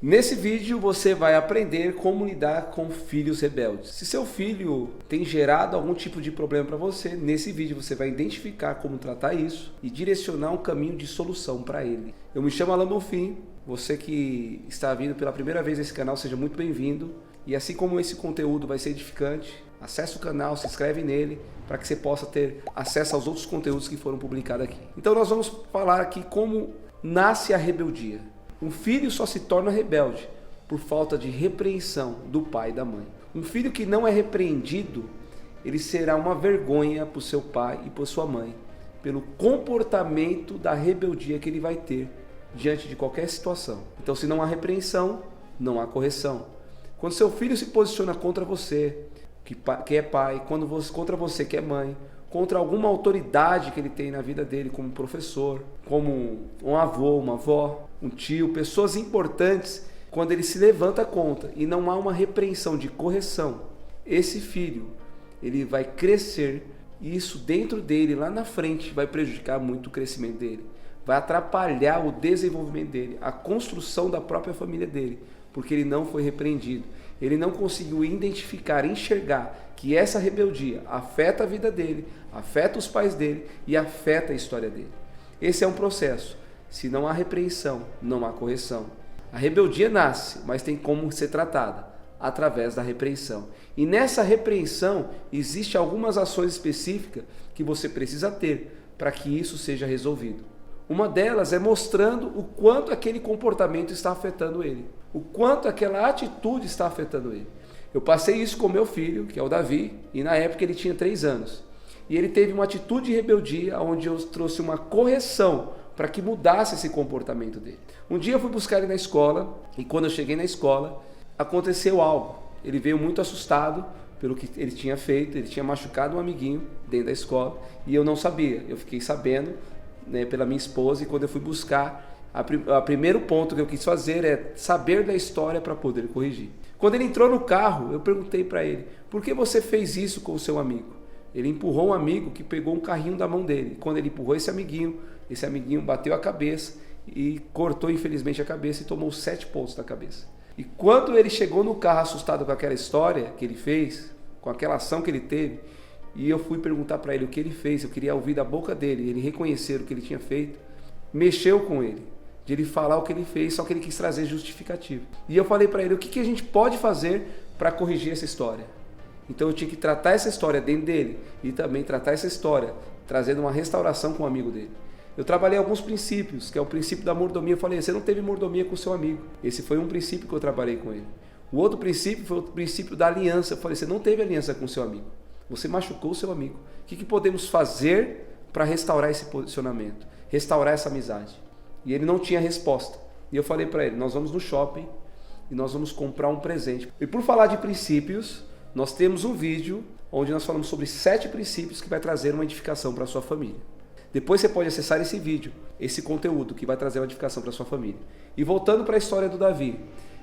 Nesse vídeo você vai aprender como lidar com filhos rebeldes. Se seu filho tem gerado algum tipo de problema para você, nesse vídeo você vai identificar como tratar isso e direcionar um caminho de solução para ele. Eu me chamo Alan Bonfim, você que está vindo pela primeira vez nesse canal, seja muito bem-vindo. E assim como esse conteúdo vai ser edificante, acesse o canal, se inscreve nele, para que você possa ter acesso aos outros conteúdos que foram publicados aqui. Então nós vamos falar aqui como nasce a rebeldia. Um filho só se torna rebelde por falta de repreensão do pai e da mãe. Um filho que não é repreendido, ele será uma vergonha para o seu pai e para sua mãe, pelo comportamento da rebeldia que ele vai ter diante de qualquer situação. Então, se não há repreensão, não há correção. Quando seu filho se posiciona contra você, que é pai, contra você que é mãe, contra alguma autoridade que ele tem na vida dele, como professor, como um avô, uma avó, um tio, pessoas importantes, quando ele se levanta contra e não há uma repreensão de correção, esse filho, ele vai crescer e isso dentro dele, lá na frente, vai prejudicar muito o crescimento dele, vai atrapalhar o desenvolvimento dele, a construção da própria família dele, porque ele não foi repreendido. Ele não conseguiu identificar, enxergar que essa rebeldia afeta a vida dele, afeta os pais dele e afeta a história dele. Esse é um processo. Se não há repreensão, não há correção. A rebeldia nasce, mas tem como ser tratada através da repreensão. E nessa repreensão, existem algumas ações específicas que você precisa ter para que isso seja resolvido. Uma delas é mostrando o quanto aquele comportamento está afetando ele, o quanto aquela atitude está afetando ele. Eu passei isso com meu filho, que é o Davi, e na época ele tinha 3 anos. E ele teve uma atitude de rebeldia, onde eu trouxe uma correção para que mudasse esse comportamento dele. Um dia eu fui buscar ele na escola, e quando eu cheguei na escola, aconteceu algo. Ele veio muito assustado pelo que ele tinha feito, ele tinha machucado um amiguinho dentro da escola, e eu não sabia. Eu fiquei sabendo, pela minha esposa, e quando eu fui buscar, o primeiro ponto que eu quis fazer é saber da história para poder corrigir. Quando ele entrou no carro, eu perguntei para ele: por que você fez isso com o seu amigo? Ele empurrou um amigo que pegou um carrinho da mão dele. Quando ele empurrou esse amiguinho bateu a cabeça e cortou infelizmente a cabeça e tomou 7 pontos na cabeça. E quando ele chegou no carro assustado com aquela história que ele fez, com aquela ação que ele teve, e eu fui perguntar para ele o que ele fez, eu queria ouvir da boca dele, ele reconhecer o que ele tinha feito, mexeu com ele, de ele falar o que ele fez, só que ele quis trazer justificativo. E eu falei para ele, o que a gente pode fazer para corrigir essa história? Então eu tinha que tratar essa história dentro dele e também tratar essa história trazendo uma restauração com o amigo dele. Eu trabalhei alguns princípios, que é o princípio da mordomia. Eu falei, você não teve mordomia com o seu amigo. Esse foi um princípio que eu trabalhei com ele. O outro princípio foi o princípio da aliança. Eu falei, você não teve aliança com o seu amigo. Você machucou o seu amigo. O que podemos fazer para restaurar esse posicionamento? Restaurar essa amizade? E ele não tinha resposta. E eu falei para ele, nós vamos no shopping e nós vamos comprar um presente. E por falar de princípios, nós temos um vídeo onde nós falamos sobre 7 princípios que vai trazer uma edificação para a sua família. Depois você pode acessar esse vídeo, esse conteúdo que vai trazer uma edificação para a sua família. E voltando para a história do Davi,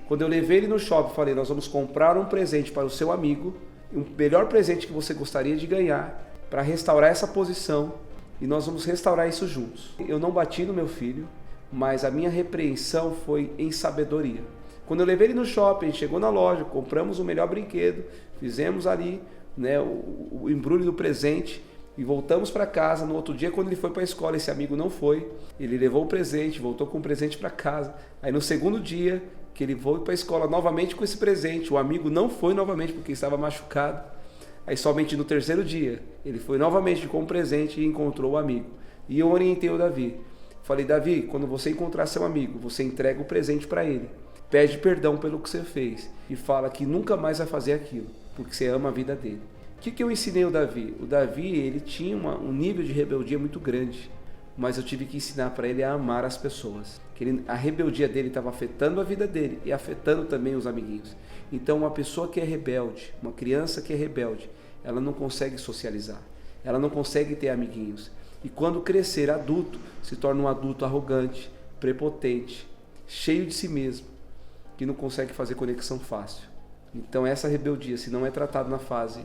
quando eu levei ele no shopping, falei, nós vamos comprar um presente para o seu amigo, o melhor presente que você gostaria de ganhar, para restaurar essa posição, e nós vamos restaurar isso juntos. Eu não bati no meu filho, mas a minha repreensão foi em sabedoria. Quando eu levei ele no shopping, chegou na loja, compramos o melhor brinquedo, fizemos ali o embrulho do presente e voltamos para casa. No outro dia, quando ele foi para a escola, esse amigo não foi, ele levou o presente, voltou com o presente para casa. Aí no segundo dia, que ele foi para a escola novamente com esse presente, o amigo não foi novamente porque estava machucado. Aí somente no terceiro dia, ele foi novamente com o presente e encontrou o amigo. E eu orientei o Davi. Falei, Davi, quando você encontrar seu amigo, você entrega o presente para ele. Pede perdão pelo que você fez e fala que nunca mais vai fazer aquilo, porque você ama a vida dele. O que eu ensinei ao Davi? O Davi, ele tinha um nível de rebeldia muito grande, mas eu tive que ensinar para ele a amar as pessoas. A rebeldia dele estava afetando a vida dele e afetando também os amiguinhos. Então uma pessoa que é rebelde, uma criança que é rebelde, ela não consegue socializar, ela não consegue ter amiguinhos. E quando crescer adulto, se torna um adulto arrogante, prepotente, cheio de si mesmo, que não consegue fazer conexão fácil. Então essa rebeldia, se não é tratada na fase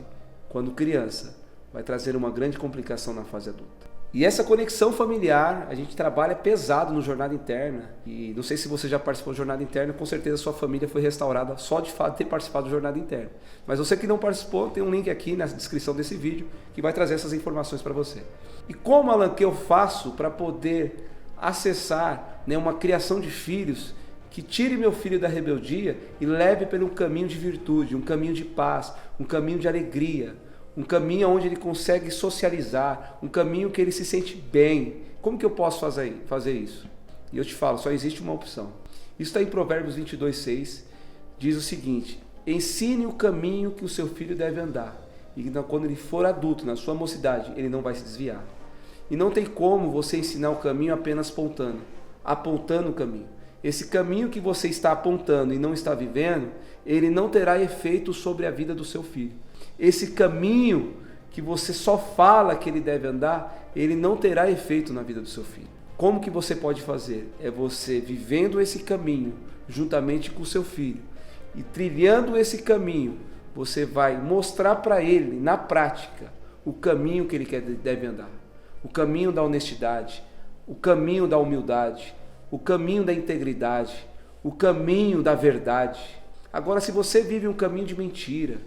quando criança, vai trazer uma grande complicação na fase adulta. E essa conexão familiar, a gente trabalha pesado no Jornada Interna. E não sei se você já participou do Jornada Interna, com certeza sua família foi restaurada só de fato ter participado do Jornada Interna. Mas você que não participou, tem um link aqui na descrição desse vídeo que vai trazer essas informações para você. E como, Alan, que eu faço para poder acessar, né, uma criação de filhos que tire meu filho da rebeldia e leve pelo caminho de virtude, um caminho de paz, um caminho de alegria, um caminho onde ele consegue socializar, um caminho que ele se sente bem. Como que eu posso fazer isso? E eu te falo, só existe uma opção. Isso está em Provérbios 22:6, diz o seguinte: ensine o caminho que o seu filho deve andar, e quando ele for adulto, na sua mocidade, ele não vai se desviar. E não tem como você ensinar o caminho apenas apontando o caminho. Esse caminho que você está apontando e não está vivendo, ele não terá efeito sobre a vida do seu filho. Esse caminho que você só fala que ele deve andar, ele não terá efeito na vida do seu filho. Como que você pode fazer? É você vivendo esse caminho juntamente com o seu filho. E trilhando esse caminho, você vai mostrar para ele, na prática, o caminho que ele deve andar. O caminho da honestidade, o caminho da humildade, o caminho da integridade, o caminho da verdade. Agora, se você vive um caminho de mentira,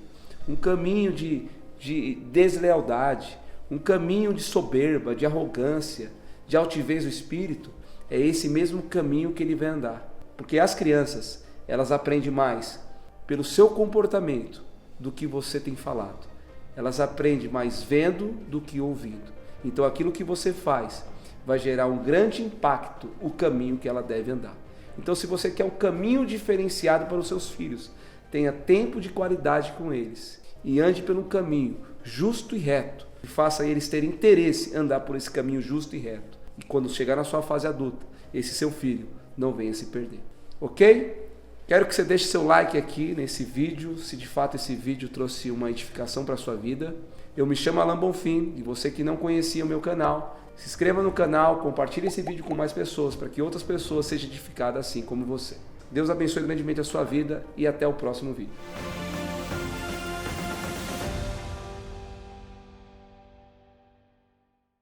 um caminho de deslealdade, um caminho de soberba, de arrogância, de altivez do espírito, é esse mesmo caminho que ele vai andar. Porque as crianças, elas aprendem mais pelo seu comportamento do que você tem falado. Elas aprendem mais vendo do que ouvindo. Então aquilo que você faz vai gerar um grande impacto, o caminho que ela deve andar. Então, se você quer um caminho diferenciado para os seus filhos, tenha tempo de qualidade com eles e ande pelo caminho justo e reto, e faça eles terem interesse em andar por esse caminho justo e reto. E quando chegar na sua fase adulta, esse seu filho não venha se perder. Ok? Quero que você deixe seu like aqui nesse vídeo, se de fato esse vídeo trouxe uma edificação para a sua vida. Eu me chamo Alan Bonfim, e você que não conhecia o meu canal, se inscreva no canal, compartilhe esse vídeo com mais pessoas, para que outras pessoas sejam edificadas assim como você. Deus abençoe grandemente a sua vida e até o próximo vídeo.